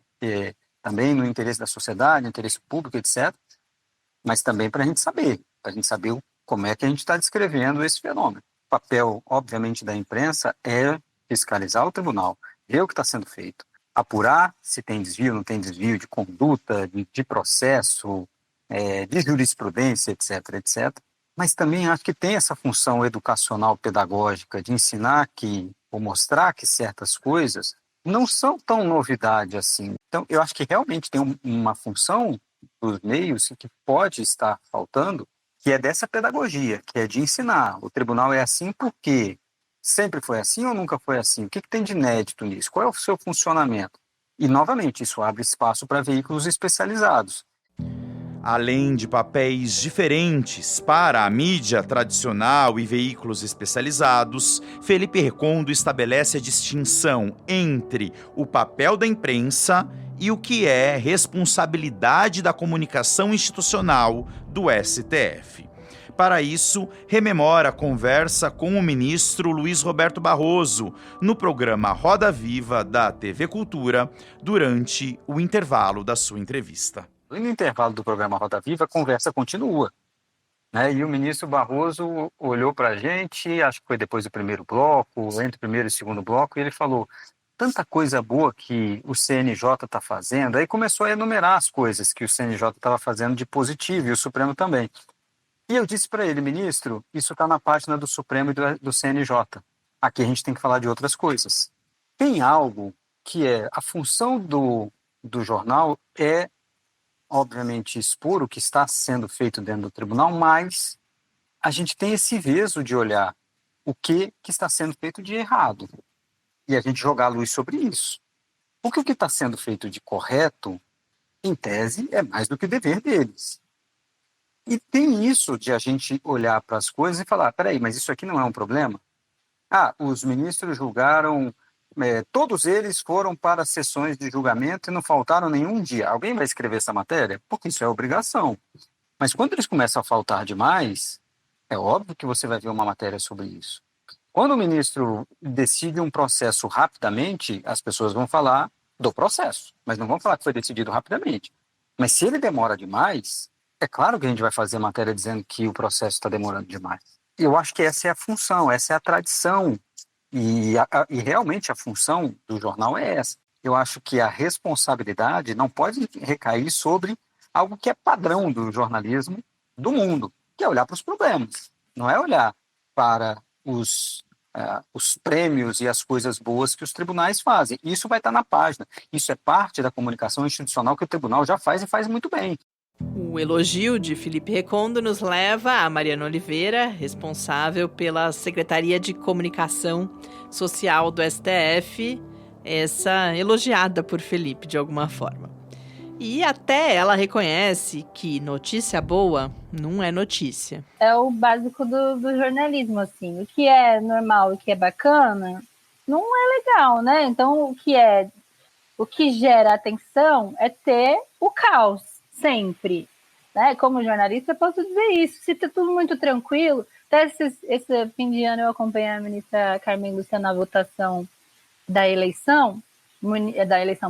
também no interesse da sociedade, no interesse público, etc. Mas também para a gente saber como é que a gente está descrevendo esse fenômeno. O papel, obviamente, da imprensa é fiscalizar o tribunal, ver o que está sendo feito, apurar se tem desvio, não tem desvio de conduta, de processo, de jurisprudência, etc. Mas também acho que tem essa função educacional pedagógica de ensinar ou mostrar que certas coisas não são tão novidade assim. Então, eu acho que realmente tem uma função dos meios que pode estar faltando, que é dessa pedagogia, que é de ensinar. O tribunal é assim porque sempre foi assim ou nunca foi assim? O que tem de inédito nisso? Qual é o seu funcionamento? E, novamente, isso abre espaço para veículos especializados. Além de papéis diferentes para a mídia tradicional e veículos especializados, Felipe Recondo estabelece a distinção entre o papel da imprensa e o que é responsabilidade da comunicação institucional do STF. Para isso, rememora a conversa com o ministro Luiz Roberto Barroso no programa Roda Viva da TV Cultura durante o intervalo da sua entrevista. No intervalo do programa Roda Viva, a conversa continua, né? E o ministro Barroso olhou para a gente, acho que foi depois do primeiro bloco, entre o primeiro e o segundo bloco, e ele falou: tanta coisa boa que o CNJ está fazendo. Aí começou a enumerar as coisas que o CNJ estava fazendo de positivo, e o Supremo também. E eu disse para ele: ministro, isso está na página do Supremo e do CNJ. Aqui a gente tem que falar de outras coisas. Tem algo que é a função do jornal é, obviamente, expor o que está sendo feito dentro do tribunal, mas a gente tem esse veso de olhar o que está sendo feito de errado e a gente jogar a luz sobre isso. Porque o que está sendo feito de correto, em tese, é mais do que dever deles. E tem isso de a gente olhar para as coisas e falar: peraí, mas isso aqui não é um problema? Os ministros julgaram, todos eles foram para sessões de julgamento e não faltaram nenhum dia. Alguém vai escrever essa matéria? Porque isso é obrigação. Mas quando eles começam a faltar demais, é óbvio que você vai ver uma matéria sobre isso. Quando o ministro decide um processo rapidamente, as pessoas vão falar do processo, mas não vão falar que foi decidido rapidamente. Mas se ele demora demais, é claro que a gente vai fazer matéria dizendo que o processo está demorando demais. Eu acho que essa é a função, essa é a tradição. E realmente a função do jornal é essa. Eu acho que a responsabilidade não pode recair sobre algo que é padrão do jornalismo do mundo, que é olhar para os problemas. Não é olhar para os prêmios e as coisas boas que os tribunais fazem. Isso vai estar na página. Isso é parte da comunicação institucional que o tribunal já faz e faz muito bem. O elogio de Felipe Recondo nos leva a Mariana Oliveira, responsável pela Secretaria de Comunicação Social do STF, essa elogiada por Felipe de alguma forma. E até ela reconhece que notícia boa não é notícia. É o básico do jornalismo, assim. O que é normal, o que é bacana, não é legal, né? Então, o que gera atenção é ter o caos, sempre. Né? Como jornalista, eu posso dizer isso. Se está tudo muito tranquilo, até esse fim de ano eu acompanhei a ministra Carmen Lúcia na votação da eleição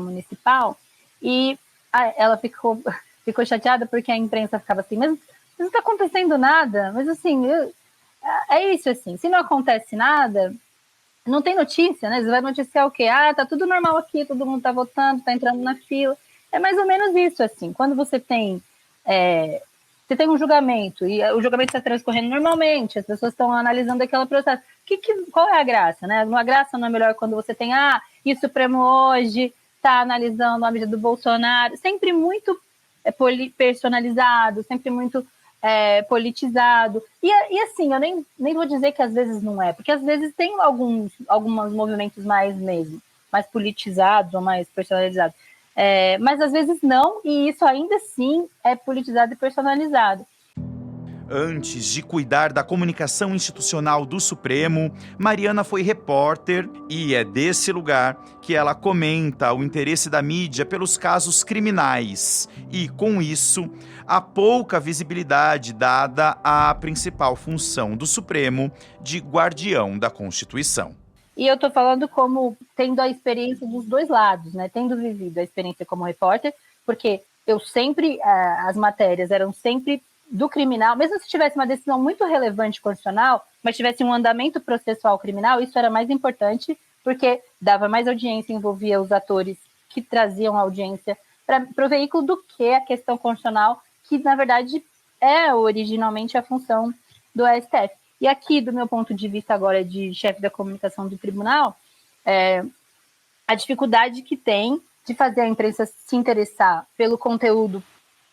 municipal, e ela ficou chateada porque a imprensa ficava assim: mas não está acontecendo nada. Mas assim, é isso, assim, se não acontece nada, não tem notícia, né? Você vai noticiar o quê? Tá tudo normal aqui, todo mundo tá votando, tá entrando na fila. É mais ou menos isso, assim. Quando você tem um julgamento e o julgamento está transcorrendo normalmente, as pessoas estão analisando aquele processo. Qual é a graça, né? A graça não é melhor quando você tem, e o Supremo hoje está analisando a medida do Bolsonaro, sempre muito personalizado, sempre muito politizado. E assim, eu nem vou dizer que às vezes não é, porque às vezes tem alguns movimentos mais politizados ou mais personalizados. Mas às vezes não, e isso ainda assim é politizado e personalizado. Antes de cuidar da comunicação institucional do Supremo, Mariana foi repórter e é desse lugar que ela comenta o interesse da mídia pelos casos criminais e, com isso, a pouca visibilidade dada à principal função do Supremo de guardião da Constituição. E eu estou falando como tendo a experiência dos dois lados, né? Tendo vivido a experiência como repórter, porque eu sempre, as matérias eram sempre do criminal, mesmo se tivesse uma decisão muito relevante constitucional, mas tivesse um andamento processual criminal, isso era mais importante, porque dava mais audiência, envolvia os atores que traziam audiência para o veículo do que a questão constitucional, que na verdade é originalmente a função do STF. E aqui, do meu ponto de vista agora de chefe da comunicação do tribunal, a dificuldade que tem de fazer a imprensa se interessar pelo conteúdo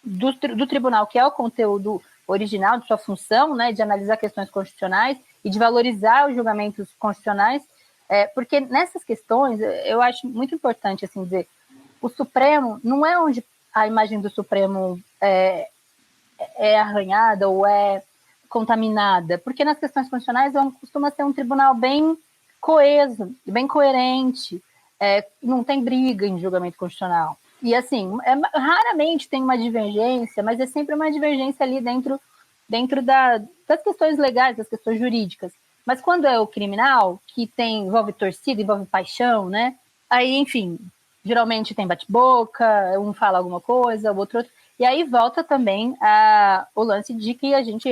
do tribunal, que é o conteúdo original de sua função, né, de analisar questões constitucionais e de valorizar os julgamentos constitucionais, porque nessas questões, eu acho muito importante assim, dizer, o Supremo não é onde a imagem do Supremo é arranhada ou é contaminada, porque nas questões constitucionais costuma ser um tribunal bem coeso, bem coerente, não tem briga em julgamento constitucional. E assim, raramente tem uma divergência, mas é sempre uma divergência ali dentro dentro das questões legais, das questões jurídicas. Mas quando é o criminal, que envolve torcida, envolve paixão, né? Aí, enfim, geralmente tem bate-boca, um fala alguma coisa, o outro. E aí volta também o lance de que a gente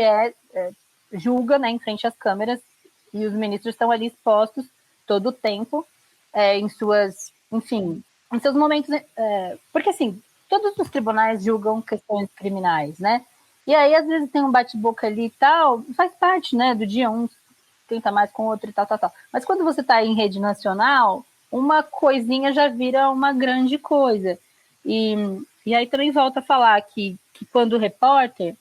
julga, né, em frente às câmeras, e os ministros estão ali expostos todo o tempo, em seus momentos. Porque, assim, todos os tribunais julgam questões criminais, né? E aí, às vezes, tem um bate-boca ali e tal, faz parte, né, do dia, um tenta mais com o outro e tal. Mas quando você está em rede nacional, uma coisinha já vira uma grande coisa. E aí também volta a falar que quando o repórter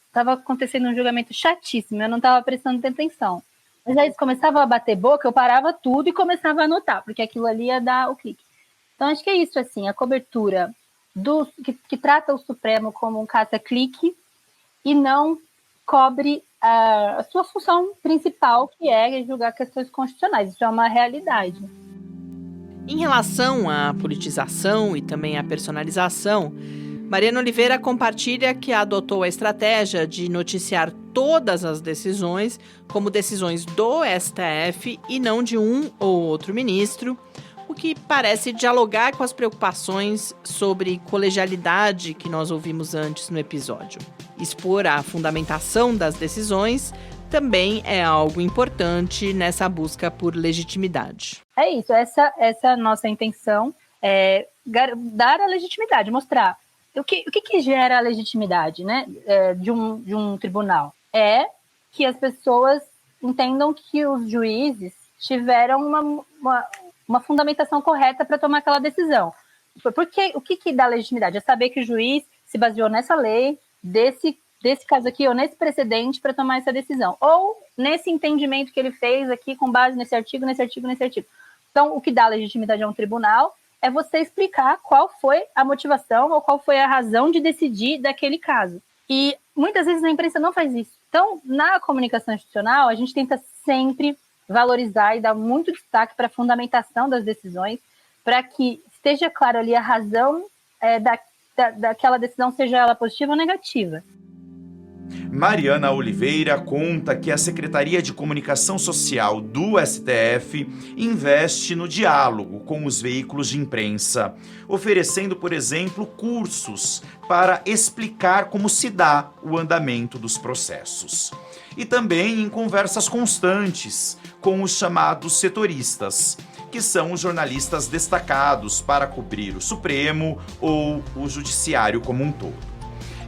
estava acontecendo um julgamento chatíssimo, eu não estava prestando atenção. Mas aí eles começavam a bater boca, eu parava tudo e começava a anotar, porque aquilo ali ia dar o clique. Então, acho que é isso, assim, a cobertura que trata o Supremo como um caça-clique e não cobre a sua função principal, que é julgar questões constitucionais. Isso é uma realidade. Em relação à politização e também à personalização, Mariana Oliveira compartilha que adotou a estratégia de noticiar todas as decisões como decisões do STF e não de um ou outro ministro, o que parece dialogar com as preocupações sobre colegialidade que nós ouvimos antes no episódio. Expor a fundamentação das decisões também é algo importante nessa busca por legitimidade. É isso, essa é a nossa intenção, dar a legitimidade, mostrar o que gera a legitimidade, né, de um tribunal. É que as pessoas entendam que os juízes tiveram uma fundamentação correta para tomar aquela decisão. Porque o que dá legitimidade? É saber que o juiz se baseou nessa lei, desse caso aqui, ou nesse precedente para tomar essa decisão. Ou nesse entendimento que ele fez aqui com base nesse artigo, nesse artigo, nesse artigo. Então, o que dá legitimidade a um tribunal é você explicar qual foi a motivação ou qual foi a razão de decidir daquele caso. E muitas vezes a imprensa não faz isso. Então, na comunicação institucional, a gente tenta sempre valorizar e dar muito destaque para a fundamentação das decisões, para que esteja claro ali a razão daquela decisão, seja ela positiva ou negativa. Mariana Oliveira conta que a Secretaria de Comunicação Social do STF investe no diálogo com os veículos de imprensa, oferecendo, por exemplo, cursos para explicar como se dá o andamento dos processos. E também em conversas constantes com os chamados setoristas, que são os jornalistas destacados para cobrir o Supremo ou o Judiciário como um todo.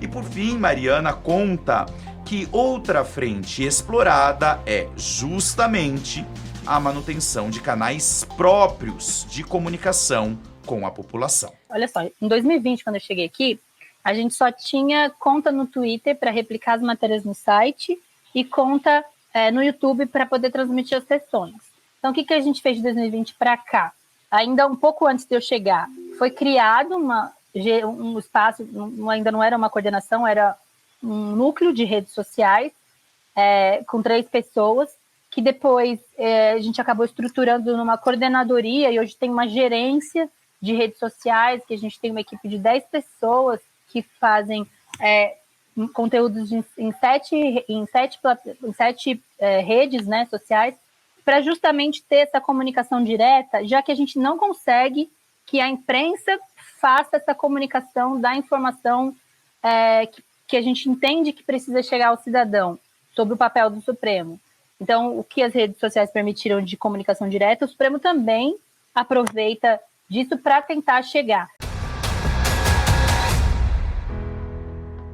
E por fim, Mariana conta que outra frente explorada é justamente a manutenção de canais próprios de comunicação com a população. Olha só, em 2020, quando eu cheguei aqui, a gente só tinha conta no Twitter para replicar as matérias no site e conta no YouTube para poder transmitir as sessões. Então, o que a gente fez de 2020 para cá? Ainda um pouco antes de eu chegar, foi criado um espaço, ainda não era uma coordenação, era um núcleo de redes sociais com 3 pessoas, que depois a gente acabou estruturando numa coordenadoria e hoje tem uma gerência de redes sociais, que a gente tem uma equipe de 10 pessoas que fazem conteúdos em 7 redes, né, sociais, para justamente ter essa comunicação direta, já que a gente não consegue que a imprensa faça essa comunicação da informação que a gente entende que precisa chegar ao cidadão sobre o papel do Supremo. Então, o que as redes sociais permitiram de comunicação direta, o Supremo também aproveita disso para tentar chegar.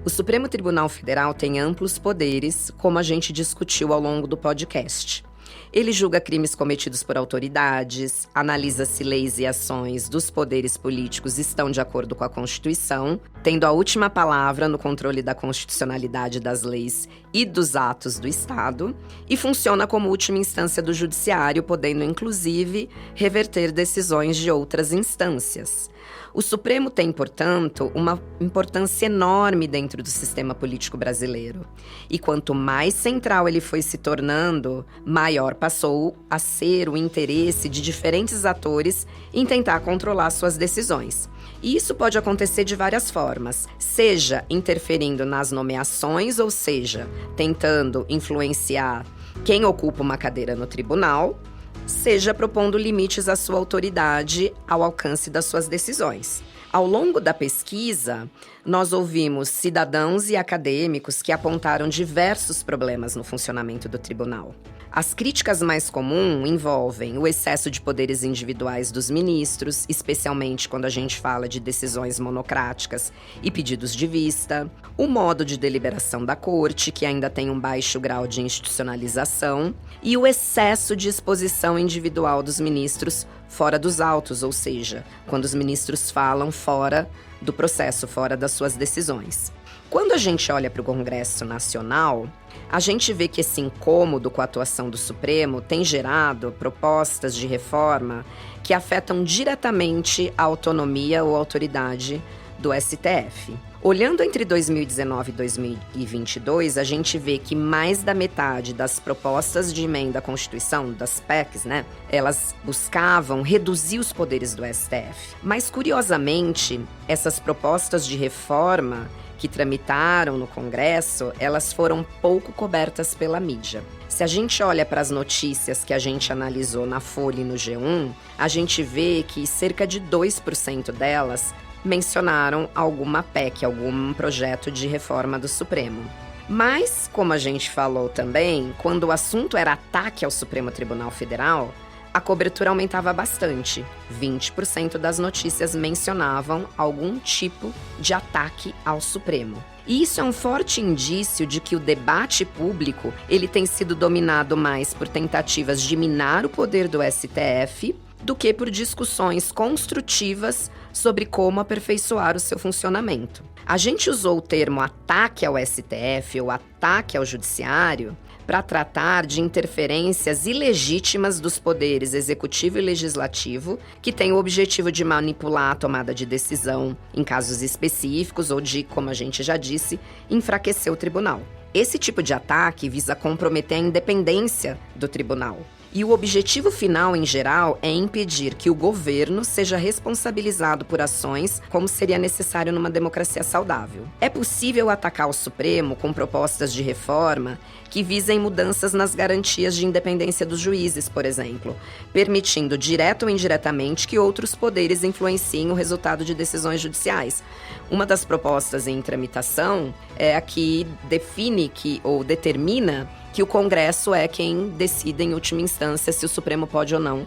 O Supremo Tribunal Federal tem amplos poderes, como a gente discutiu ao longo do podcast. Ele julga crimes cometidos por autoridades, analisa se leis e ações dos poderes políticos estão de acordo com a Constituição, tendo a última palavra no controle da constitucionalidade das leis e dos atos do Estado, e funciona como última instância do Judiciário, podendo, inclusive, reverter decisões de outras instâncias. O Supremo tem, portanto, uma importância enorme dentro do sistema político brasileiro. E quanto mais central ele foi se tornando, maior maior passou a ser o interesse de diferentes atores em tentar controlar suas decisões. E isso pode acontecer de várias formas, seja interferindo nas nomeações, ou seja, tentando influenciar quem ocupa uma cadeira no tribunal, seja propondo limites à sua autoridade ao alcance das suas decisões. Ao longo da pesquisa, nós ouvimos cidadãos e acadêmicos que apontaram diversos problemas no funcionamento do tribunal. As críticas mais comuns envolvem o excesso de poderes individuais dos ministros, especialmente quando a gente fala de decisões monocráticas e pedidos de vista, o modo de deliberação da corte, que ainda tem um baixo grau de institucionalização, e o excesso de exposição individual dos ministros fora dos autos, ou seja, quando os ministros falam fora do processo, fora das suas decisões. Quando a gente olha para o Congresso Nacional, a gente vê que esse incômodo com a atuação do Supremo tem gerado propostas de reforma que afetam diretamente a autonomia ou autoridade do STF. Olhando entre 2019 e 2022, a gente vê que mais da metade das propostas de emenda à Constituição, das PECs, elas buscavam reduzir os poderes do STF. Mas, curiosamente, essas propostas de reforma que tramitaram no Congresso, elas foram pouco cobertas pela mídia. Se a gente olha para as notícias que a gente analisou na Folha e no G1, a gente vê que cerca de 2% delas mencionaram alguma PEC, algum projeto de reforma do Supremo. Mas, como a gente falou também, quando o assunto era ataque ao Supremo Tribunal Federal, a cobertura aumentava bastante. 20% das notícias mencionavam algum tipo de ataque ao Supremo. E isso é um forte indício de que o debate público ele tem sido dominado mais por tentativas de minar o poder do STF do que por discussões construtivas sobre como aperfeiçoar o seu funcionamento. A gente usou o termo ataque ao STF ou ataque ao judiciário para tratar de interferências ilegítimas dos poderes executivo e legislativo, que têm o objetivo de manipular a tomada de decisão em casos específicos ou de, como a gente já disse, enfraquecer o tribunal. Esse tipo de ataque visa comprometer a independência do tribunal. E o objetivo final, em geral, é impedir que o governo seja responsabilizado por ações como seria necessário numa democracia saudável. É possível atacar o Supremo com propostas de reforma que visem mudanças nas garantias de independência dos juízes, por exemplo, permitindo, direto ou indiretamente, que outros poderes influenciem o resultado de decisões judiciais. Uma das propostas em tramitação é a que define ou determina que o Congresso é quem decide em última instância se o Supremo pode ou não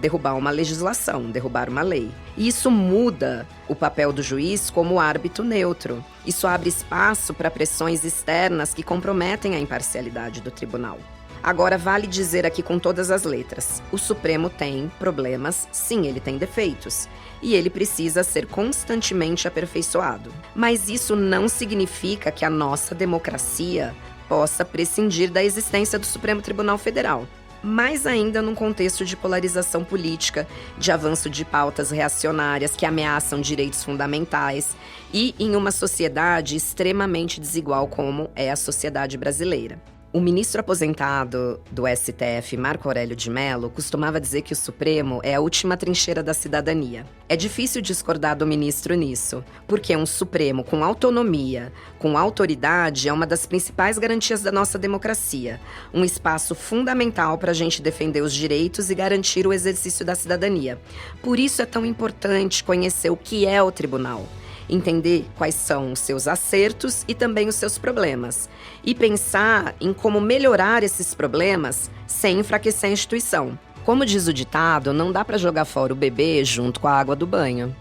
derrubar uma legislação, derrubar uma lei. E isso muda o papel do juiz como árbitro neutro. Isso abre espaço para pressões externas que comprometem a imparcialidade do tribunal. Agora, vale dizer aqui com todas as letras, o Supremo tem problemas, sim, ele tem defeitos. E ele precisa ser constantemente aperfeiçoado. Mas isso não significa que a nossa democracia possa prescindir da existência do Supremo Tribunal Federal. Mais ainda num contexto de polarização política, de avanço de pautas reacionárias que ameaçam direitos fundamentais e em uma sociedade extremamente desigual como é a sociedade brasileira. O ministro aposentado do STF, Marco Aurélio de Mello, costumava dizer que o Supremo é a última trincheira da cidadania. É difícil discordar do ministro nisso, porque um Supremo com autonomia, com autoridade, é uma das principais garantias da nossa democracia. Um espaço fundamental para a gente defender os direitos e garantir o exercício da cidadania. Por isso é tão importante conhecer o que é o tribunal. Entender quais são os seus acertos e também os seus problemas. E pensar em como melhorar esses problemas sem enfraquecer a instituição. Como diz o ditado, não dá para jogar fora o bebê junto com a água do banho.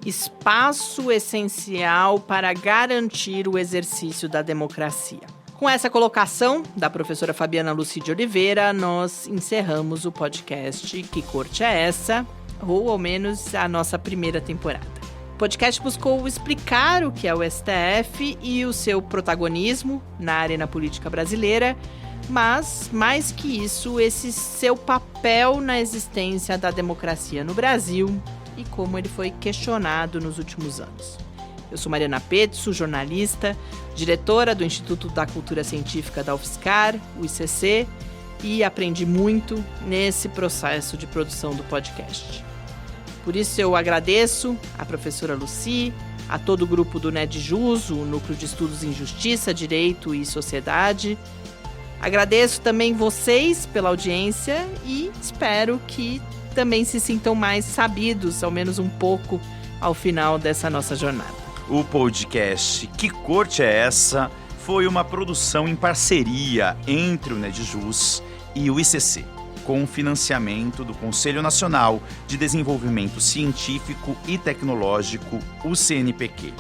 Espaço essencial para garantir o exercício da democracia. Com essa colocação da professora Fabiana Lucide Oliveira, nós encerramos o podcast Que Corte é Essa? Ou ao menos a nossa primeira temporada. O podcast buscou explicar o que é o STF e o seu protagonismo na arena política brasileira, mas, mais que isso, esse seu papel na existência da democracia no Brasil e como ele foi questionado nos últimos anos. Eu sou Mariana Pezzo, jornalista, diretora do Instituto da Cultura Científica da UFSCar, o ICC, e aprendi muito nesse processo de produção do podcast. Por isso eu agradeço à professora Lucy, a todo o grupo do NEDJUS, o Núcleo de Estudos em Justiça, Direito e Sociedade. Agradeço também vocês pela audiência e espero que também se sintam mais sabidos, ao menos um pouco, ao final dessa nossa jornada. O podcast Que Corte é Essa? Foi uma produção em parceria entre o NEDJUS e o ICC, com financiamento do Conselho Nacional de Desenvolvimento Científico e Tecnológico, o CNPq,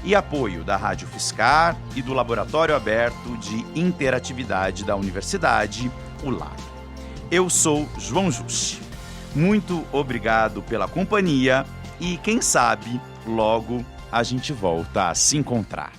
e apoio da Rádio UFSCar e do Laboratório Aberto de Interatividade da Universidade, o LAB. Eu sou João Juste. Muito obrigado pela companhia e, quem sabe, logo a gente volta a se encontrar.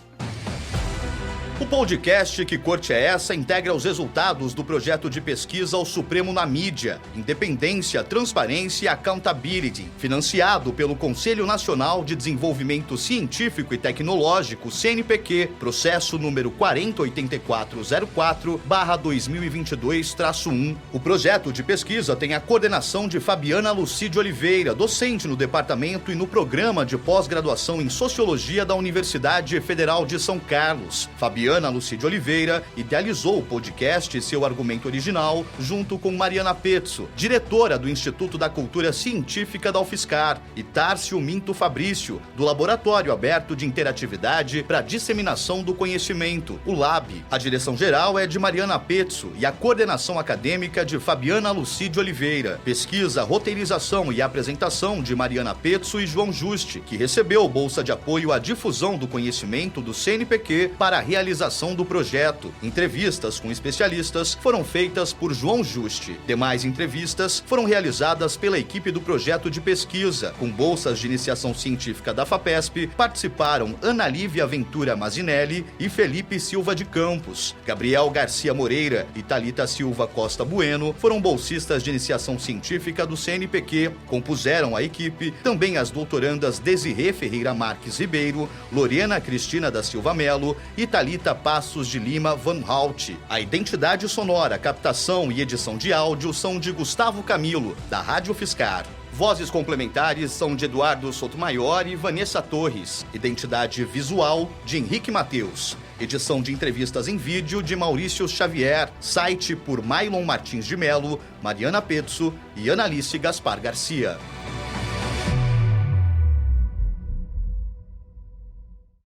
O podcast Que Corte é Essa? Integra os resultados do projeto de pesquisa O Supremo na Mídia, Independência, Transparência e Accountability, financiado pelo Conselho Nacional de Desenvolvimento Científico e Tecnológico, CNPq, processo número 4084/2022-1. O projeto de pesquisa tem a coordenação de Fabiana Lucy de Oliveira, docente no departamento e no programa de pós-graduação em Sociologia da Universidade Federal de São Carlos. Fabiana Lucy de Oliveira idealizou o podcast e seu argumento original junto com Mariana Pezzo, diretora do Instituto da Cultura Científica da UFSCar, e Tárcio Minto Fabrício, do Laboratório Aberto de Interatividade para a Disseminação do Conhecimento, o LAB. A direção-geral é de Mariana Pezzo e a coordenação acadêmica de Fabiana Lucy de Oliveira. Pesquisa, roteirização e apresentação de Mariana Pezzo e João Juste, que recebeu bolsa de apoio à difusão do conhecimento do CNPq para a realização do projeto. Entrevistas com especialistas foram feitas por João Juste. Demais entrevistas foram realizadas pela equipe do projeto de pesquisa. Com bolsas de iniciação científica da FAPESP, participaram Ana Lívia Ventura Mazinelli e Felipe Silva de Campos. Gabriel Garcia Moreira e Thalita Silva Costa Bueno foram bolsistas de iniciação científica do CNPq. Compuseram a equipe também as doutorandas Desirê Ferreira Marques Ribeiro, Lorena Cristina da Silva Melo e Thalita Passos de Lima Van Hout. A identidade sonora, captação e edição de áudio são de Gustavo Camilo, da Rádio UFSCar. Vozes complementares são de Eduardo Sotomayor e Vanessa Torres. Identidade visual de Henrique Mateus. Edição de entrevistas em vídeo de Maurício Xavier. Site por Mailon Martins de Melo, Mariana Pezzo e Analice Gaspar Garcia.